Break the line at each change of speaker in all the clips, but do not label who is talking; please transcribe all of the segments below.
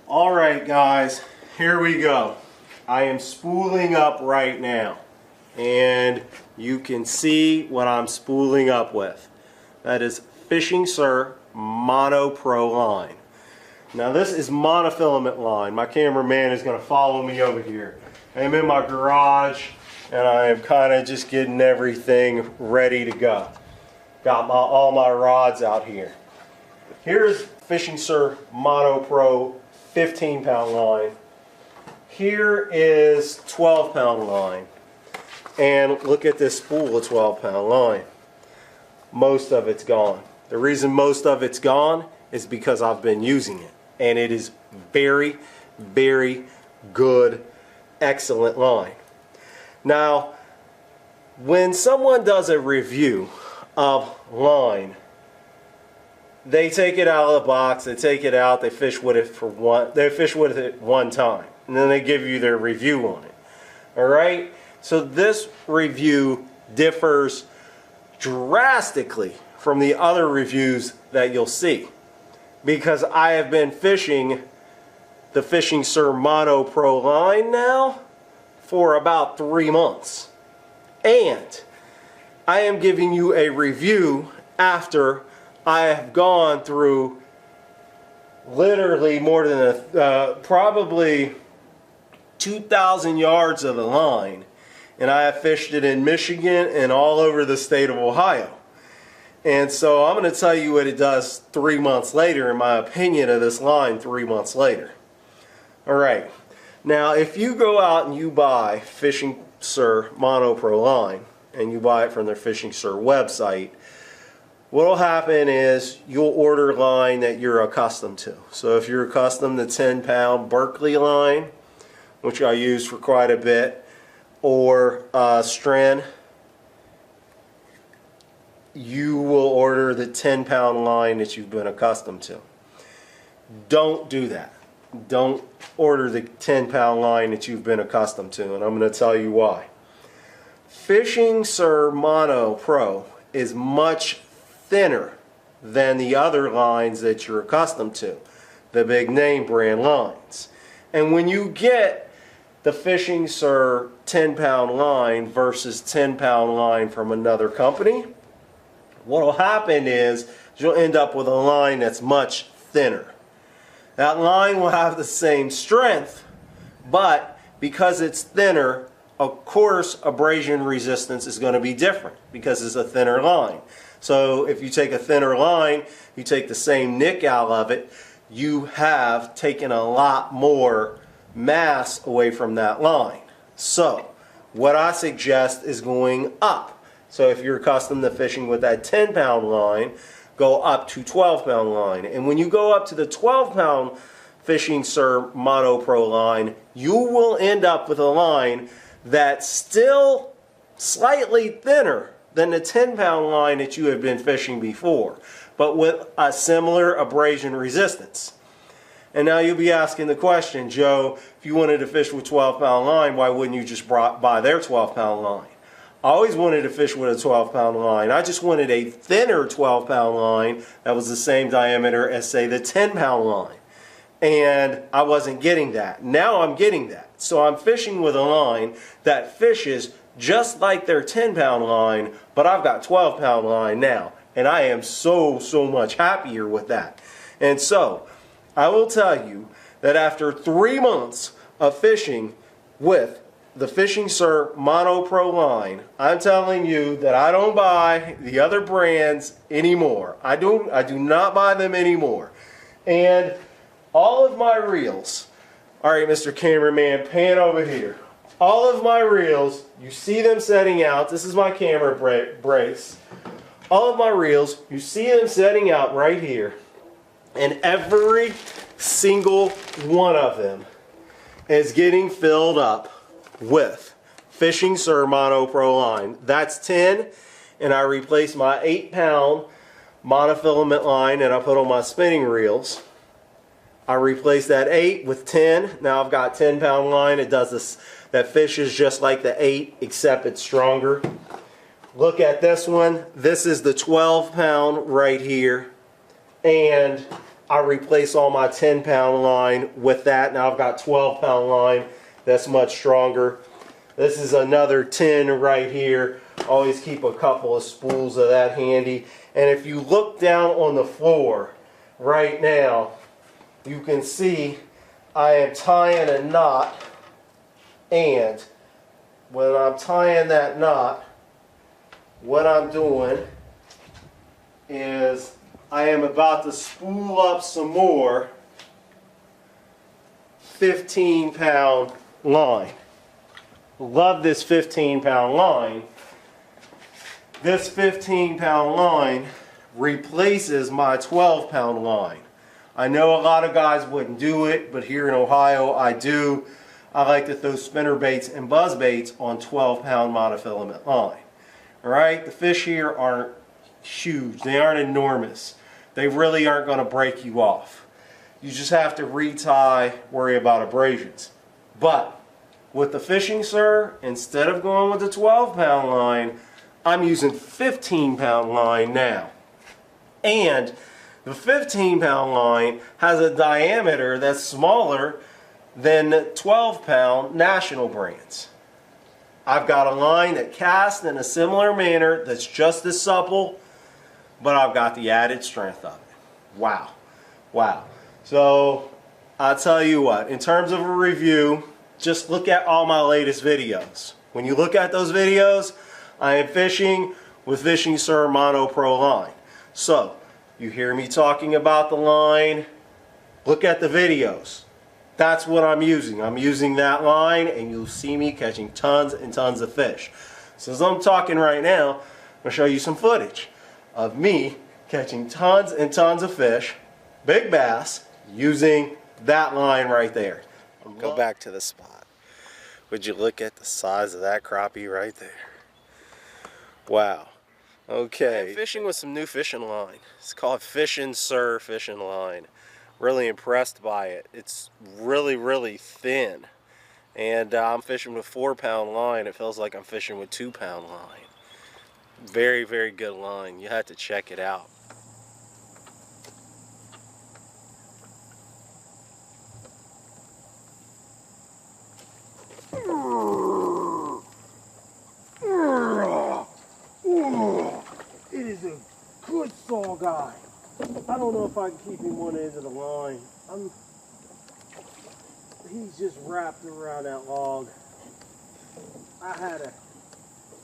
Alright guys, here we go. I am spooling up right now. And you can see what I'm spooling up with. That is FishingSir Mono Pro Line. Now this is monofilament line. My cameraman is going to follow me over here. I'm in my garage and I am kind of just getting everything ready to go. Got all my rods out here. Here's FishingSir Mono Pro 15-pound line. Here is 12-pound line. And look at this spool of 12-pound line. Most of it's gone. The reason most of it's gone is because I've been using it. And it is very, very good, excellent line. Now, when someone does a review of line, they take it out of the box, they take it out, they fish with it one time, and then they give you their review on it. Alright? So this review differs drastically from the other reviews that you'll see, because I have been fishing the FishingSir Mono Pro Line now for about 3 months. And I am giving you a review after I have gone through literally more than probably 2,000 yards of the line, and I have fished it in Michigan and all over the state of Ohio. And so I'm going to tell you what it does 3 months later, in my opinion of this line 3 months later. Alright, now if you go out and you buy FishingSir Mono Pro Line, and you buy it from their FishingSir website, what will happen is you'll order line that you're accustomed to. So if you're accustomed to 10-pound Berkely line, which I use for quite a bit, or Stren, you will order the 10-pound line that you've been accustomed to. Don't do that. Don't order the 10-pound line that you've been accustomed to, and I'm going to tell you why. FishingSir Mono Pro is much thinner than the other lines that you're accustomed to, the big name brand lines. And when you get the FishingSir 10-pound line versus 10-pound line from another company, what will happen is you'll end up with a line that's much thinner. That line will have the same strength, but because it's thinner, of course abrasion resistance is going to be different because it's a thinner line. So if you take a thinner line, you take the same nick out of it, you have taken a lot more mass away from that line. So what I suggest is going up. So if you're accustomed to fishing with that 10-pound line, go up to 12-pound line. And when you go up to the 12-pound FishingSir Mono Pro line, you will end up with a line that's still slightly thinner than the 10-pound line that you have been fishing before, but with a similar abrasion resistance. And now you'll be asking the question, Joe, if you wanted to fish with 12-pound line, why wouldn't you just buy their 12-pound line? I always wanted to fish with a 12-pound line. I just wanted a thinner 12-pound line that was the same diameter as, say, the 10-pound line. And I wasn't getting that. Now I'm getting that. So I'm fishing with a line that fishes just like their 10-pound line, but I've got 12-pound line now. And I am so much happier with that. And so I will tell you that after 3 months of fishing with the FishingSir Mono Pro Line, I'm telling you that I don't buy the other brands anymore. I do not buy them anymore. And all of my reels, alright Mr. Cameraman, pan over here. All of my reels, you see them setting out. This is my camera brace. All of my reels, you see them setting out right here. And every single one of them is getting filled up with FishingSir Mono Pro Line. That's 10, and I replaced my 8-pound monofilament line that I put on my spinning reels. I replaced that 8 with 10. Now I've got 10-pound line. It does this, that fishes just like the 8, except it's stronger. Look at this one. This is the 12-pound right here. And I replace all my 10-pound line with that. Now I've got 12-pound line that's much stronger. This is another 10 right here. Always keep a couple of spools of that handy. And if you look down on the floor right now, you can see I am tying a knot, and when I'm tying that knot, what I'm doing is I am about to spool up some more 15-pound line. Love this 15-pound line. This 15-pound line replaces my 12-pound line. I know a lot of guys wouldn't do it, but here in Ohio I do. I like to throw spinner baits and buzz baits on 12-pound monofilament line. Alright, the fish here aren't huge. They aren't enormous. They really aren't going to break you off. You just have to retie, worry about abrasions. But with the FishingSir, instead of going with the 12-pound line, I'm using 15-pound line now. And the 15-pound line has a diameter that's smaller than 12-pound national brands. I've got a line that casts in a similar manner that's just as supple, but I've got the added strength of it. Wow. Wow. So I'll tell you what, in terms of a review, just look at all my latest videos. When you look at those videos, I am fishing with FishingSir Mono Pro Line. So you hear me talking about the line, look at the videos. That's what I'm using. I'm using that line, and you'll see me catching tons and tons of fish. So as I'm talking right now, I'm going to show you some footage of me catching tons and tons of fish, big bass, using that line right there. Go back to the spot. Would you look at the size of that crappie right there? Wow. Okay. I'm fishing with some new fishing line. It's called FishingSir Fishing Line. Really impressed by it. It's really, really thin. And I'm fishing with 4-pound line. It feels like I'm fishing with 2-pound line. Very, very good line. You have to check it out. It is a good saw guy. I don't know if I can keep him one end of the line. He's just wrapped around that log. I'm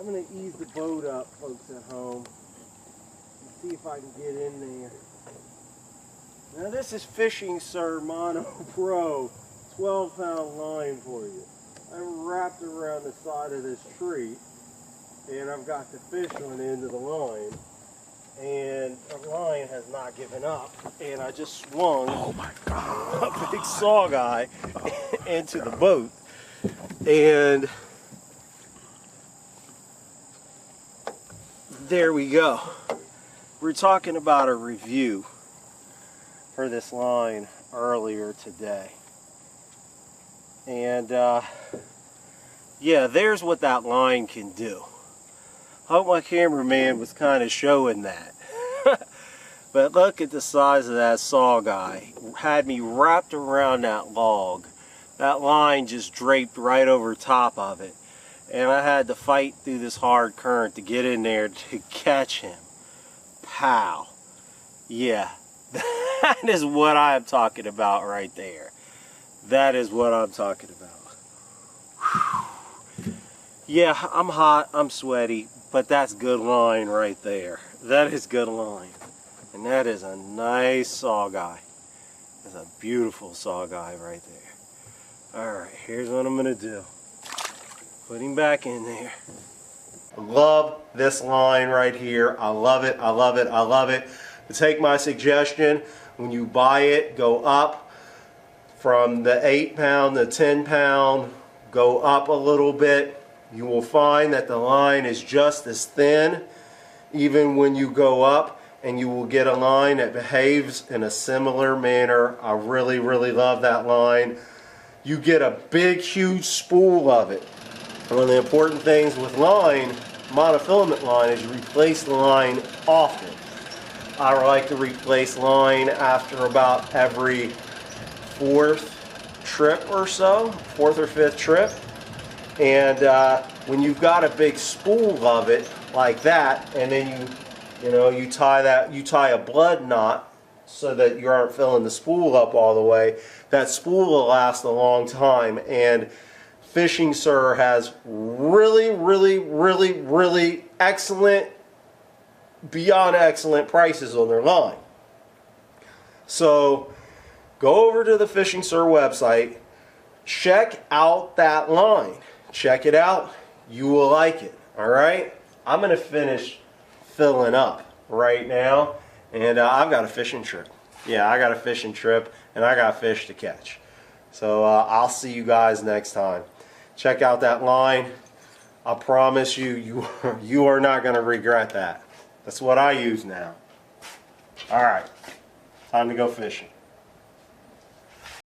going to ease the boat up, folks at home, and see if I can get in there. Now this is FishingSir Mono Pro 12-pound line for you. I'm wrapped around the side of this tree, and I've got the fish on the end of the line. And the line has not given up, and I just swung, oh my God, a big saw guy into the boat, and there we go. We're talking about a review for this line earlier today, and yeah, there's what that line can do. I hope my cameraman was kind of showing that. But look at the size of that saw guy. Had me wrapped around that log. That line just draped right over top of it. And I had to fight through this hard current to get in there to catch him. Pow. Yeah, that is what I'm talking about right there. That is what I'm talking about. Whew. Yeah, I'm hot, I'm sweaty. But that's good line right there. That is good line. And that is a nice saw guy. That's a beautiful saw guy right there. Alright, here's what I'm going to do. Put him back in there. Love this line right here. I love it, I love it, I love it. To take my suggestion, when you buy it, go up from the 8-pound to 10-pound. Go up a little bit. You will find that the line is just as thin even when you go up, and you will get a line that behaves in a similar manner. I really, really love that line. You get a big, huge spool of it. One of the important things with line, monofilament line, is you replace the line often. I like to replace line after about every fourth trip or so, fourth or fifth trip. And when you've got a big spool of it like that, and then you tie a blood knot so that you aren't filling the spool up all the way, that spool will last a long time. And FishingSir has really, really, really, really excellent, beyond excellent prices on their line. So go over to the FishingSir website, check out that line. Check it out. You will like it. Alright? I'm going to finish filling up right now, and I've got a fishing trip. Yeah, I got a fishing trip, and I got fish to catch. So I'll see you guys next time. Check out that line. I promise you, you are not going to regret that. That's what I use now. Alright, time to go fishing.